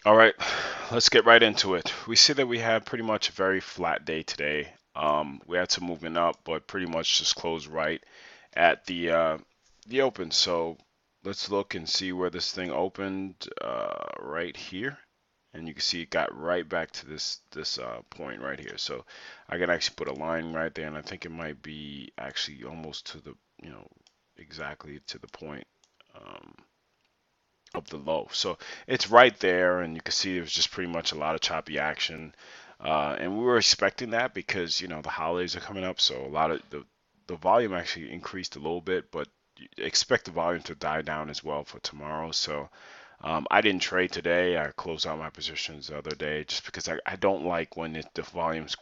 All right, let's get right into it. We see that we have pretty much a very flat day today. We had some movement up, but pretty much just closed right at the open. So let's look and see where this thing opened right here. And you can see it got right back to this point right here. So I can actually put a line right there, and I think it might be actually almost to the, you know, exactly to the point. Um, of the low. So it's right there, and you can see it was just pretty much a lot of choppy action. And we were expecting that because the holidays are coming up, so a lot of the volume actually increased a little bit, but you expect the volume to die down as well for tomorrow. So I didn't trade today. I closed out my positions the other day just because I don't like when the volume's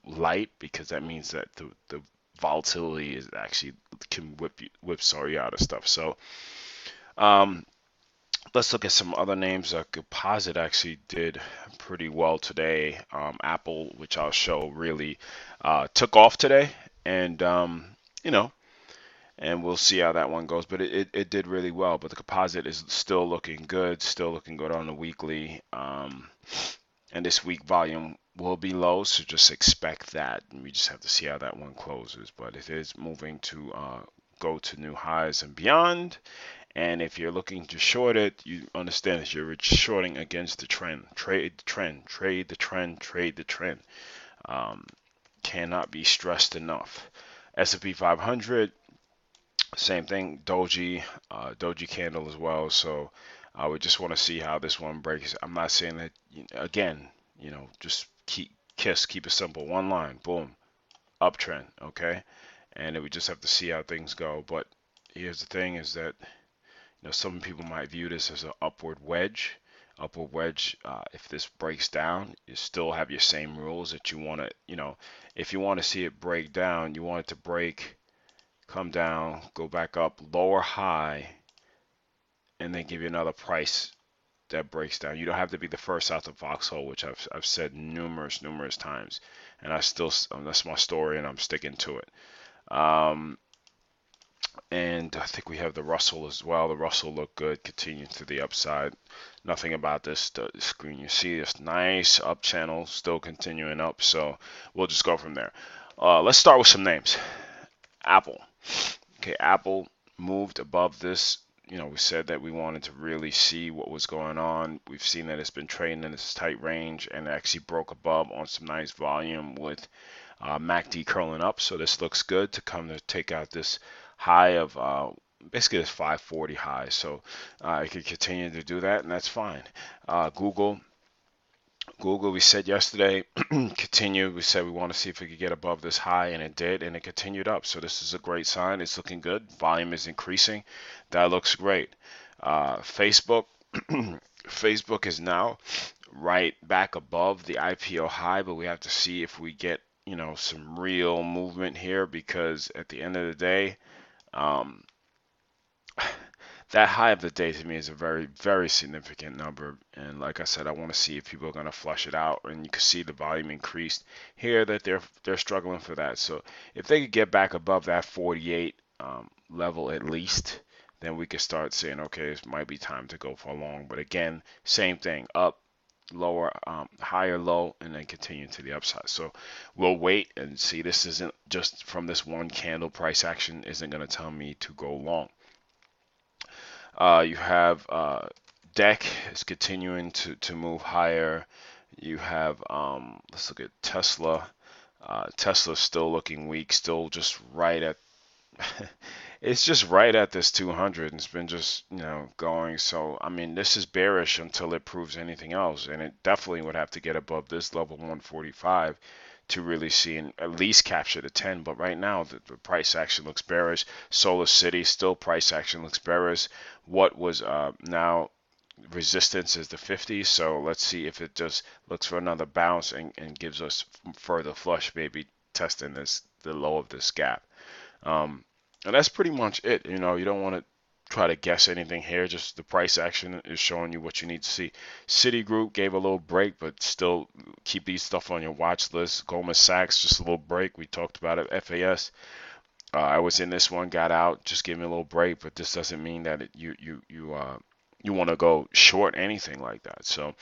light because that means that the volatility is actually can whipsaw you out of stuff. So um, let's look at some other names. Composite actually did pretty well today. Apple, which I'll show, really took off today, and you know, and we'll see how that one goes. But it did really well. But the composite is still looking good on the weekly. And this week volume will be low, so just expect that. And we just have to see how that one closes. But it is moving to go to new highs and beyond. And if you're looking to short it, you understand that you're shorting against the trend. Trade the trend, trade the trend, trade the trend. Um, Cannot be stressed enough. S&P 500, same thing. Doji candle as well. So I would just want to see how this one breaks. I'm not saying that again. Just keep it simple. One line, boom, uptrend. Okay, and we just have to see how things go. But here's the thing: is that some people might view this as an upward wedge. Upward wedge, if this breaks down, you still have your same rules that you want to, if you want to see it break down, you want it to break, come down, go back up, lower high, and then give you another price that breaks down. You don't have to be the first out the foxhole, which I've said numerous times, and that's my story, and I'm sticking to it. And I think we have the Russell as well. The Russell looked good, continuing to the upside. Nothing about this the screen. You see this nice up channel, still continuing up. So we'll just go from there. Let's start with some names. Apple. Okay, Apple moved above this. We said that we wanted to really see what was going on. We've seen that it's been trading in this tight range and actually broke above on some nice volume with MACD curling up. So this looks good to come to take out this high of basically this 540 high. So it could continue to do that, and that's fine. Google, we said yesterday, continue. We said we want to see if we could get above this high, and it did, and it continued up. So this is a great sign. It's looking good. Volume is increasing. That looks great. Facebook, Facebook is now right back above the IPO high, but we have to see if we get some real movement here because at the end of the day, um, that high of the day to me is a very significant number. And like I said, I want to see if people are going to flush it out. And you can see the volume increased here that they're struggling for that. So if they could get back above that 48 level at least, then we could start saying, okay, it might be time to go for a long. But again, same thing, up, lower, higher, low, and then continue to the upside. So we'll wait and see. This isn't just from this one candle price action isn't going to tell me to go long. You have DEC is continuing to move higher. You have let's look at Tesla. Tesla's still looking weak, still just right at it's just right at this 200 and it's been just going. So I mean this is bearish until it proves anything else, and it definitely would have to get above this level 145 to really see and at least capture the 10. But right now the price action looks bearish. SolarCity still price action looks bearish. What was now resistance is the 50. So let's see if it just looks for another bounce and gives us further flush, maybe testing the low of this gap. And that's pretty much it. You don't want to try to guess anything here. Just the price action is showing you what you need to see. Citigroup gave a little break, but still keep these stuff on your watch list. Goldman Sachs, just a little break. We talked about it. FAS. I was in this one, got out, just gave me a little break, but this doesn't mean that you want to go short anything like that. So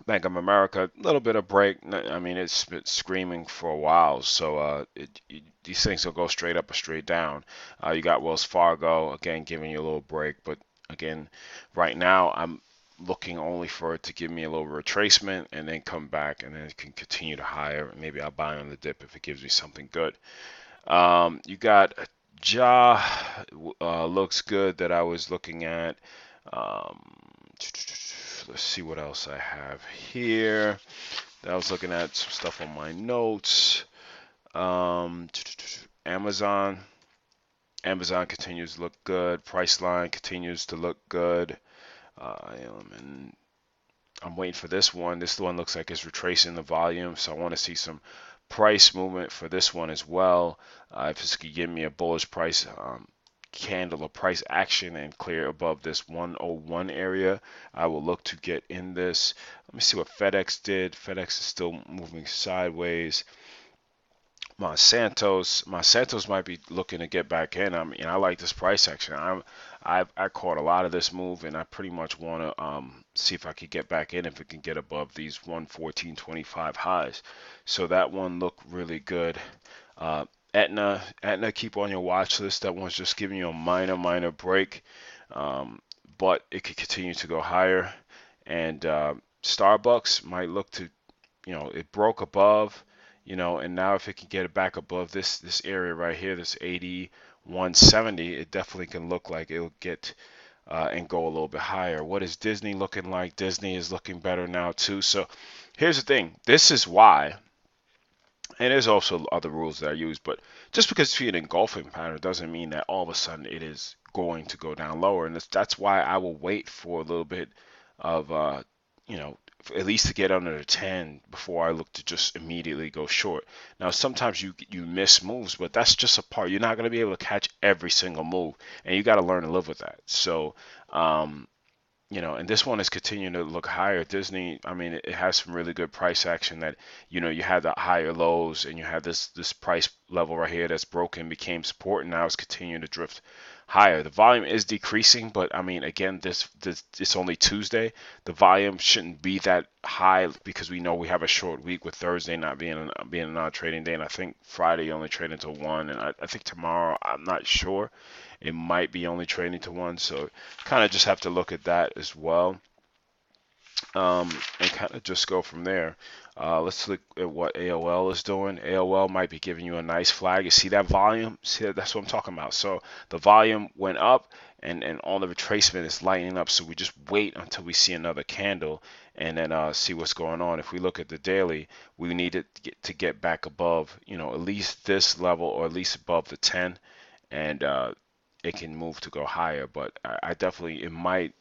Bank of America, a little bit of break. I mean, it's been screaming for a while, so these things will go straight up or straight down. You got Wells Fargo again giving you a little break, but again, right now I'm looking only for it to give me a little retracement and then come back, and then it can continue to higher. Maybe I'll buy on the dip if it gives me something good. You got Ja, looks good that I was looking at. Um, let's see what else I have here. I was looking at some stuff on my notes. Amazon. Amazon continues to look good. Priceline continues to look good. I'm waiting for this one. This one looks like it's retracing the volume, so I want to see some price movement for this one as well. If this could give me a bullish price candle or price action and clear above this 101 area, I will look to get in this. Let me see what FedEx did. FedEx is still moving sideways. Monsanto's might be looking to get back in. I mean, I like this price action. I caught a lot of this move, and I pretty much want to see if I could get back in if it can get above these 114.25 highs. So that one looked really good. Aetna, keep on your watch list. That one's just giving you a minor break, but it could continue to go higher. And Starbucks might look to, it broke above, and now if it can get it back above this area right here, this 8170, it definitely can look like it'll get and go a little bit higher. What is Disney looking like? Disney is looking better now too. So here's the thing. This is why. And there's also other rules that I use, but just because you see an engulfing pattern doesn't mean that all of a sudden it is going to go down lower. And that's why I will wait for a little bit of, at least to get under the 10 before I look to just immediately go short. Now, sometimes you miss moves, but that's just a part. You're not going to be able to catch every single move, and you got to learn to live with that. So, and this one is continuing to look higher. Disney, I mean, it has some really good price action that, you had the higher lows and you had this price level right here that's broken, became support, and now it's continuing to drift higher. The volume is decreasing, but I mean, again, this it's only Tuesday. The volume shouldn't be that high because we know we have a short week with Thursday not being a non-trading day, and I think Friday only trading until 1, and I think tomorrow, I'm not sure. It might be only trading to 1, so kind of just have to look at that as well, and kind of just go from there. Let's look at what AOL is doing. AOL might be giving you a nice flag. You see that volume? See, that's what I'm talking about. So the volume went up, and all the retracement is lightening up. So we just wait until we see another candle, and then see what's going on. If we look at the daily, we need it to get back above, at least this level, or at least above the 10, and it can move to go higher. But I definitely, it might,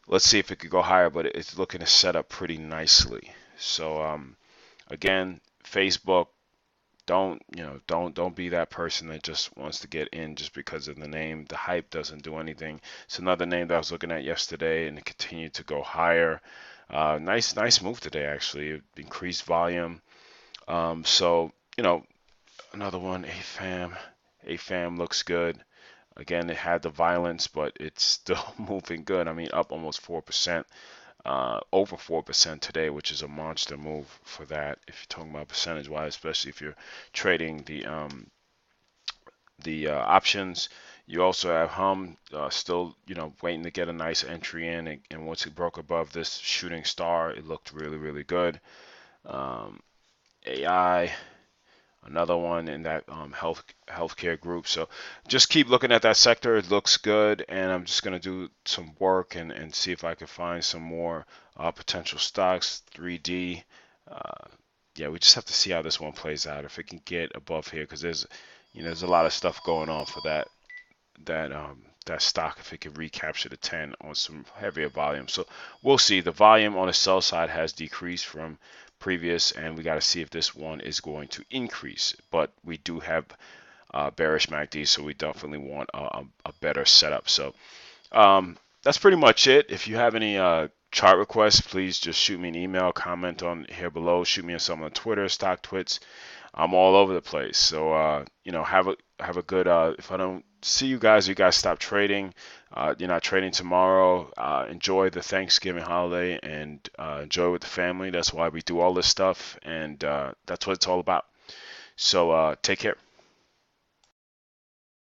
let's see if it could go higher, but it's looking to set up pretty nicely. So again, Facebook, don't be that person that just wants to get in just because of the name. The hype doesn't do anything. It's another name that I was looking at yesterday, and it continued to go higher. Nice move today, actually. It increased volume. So another one, AFAM looks good. Again, it had the violence, but it's still moving good. I mean, up almost 4%, over 4% today, which is a monster move for that. If you're talking about percentage-wise, especially if you're trading the options. You also have Hum still, waiting to get a nice entry in, and once it broke above this shooting star, it looked really good. AI. Another one in that healthcare group. So just keep looking at that sector. It looks good, and I'm just going to do some work and see if I can find some more potential stocks. 3D. Yeah, we just have to see how this one plays out. If it can get above here, because there's a lot of stuff going on for that stock, if it can recapture the 10 on some heavier volume. So we'll see. The volume on the sell side has decreased from previous, and we got to see if this one is going to increase. But we do have bearish MACD, so we definitely want a better setup. So that's pretty much it. If you have any chart requests, please just shoot me an email, comment on here below, shoot me some on Twitter, Stocktwits. I'm all over the place. So have a good. If I don't see you guys stop trading. You're not trading tomorrow. Enjoy the Thanksgiving holiday and enjoy with the family. That's why we do all this stuff, and that's what it's all about. So take care.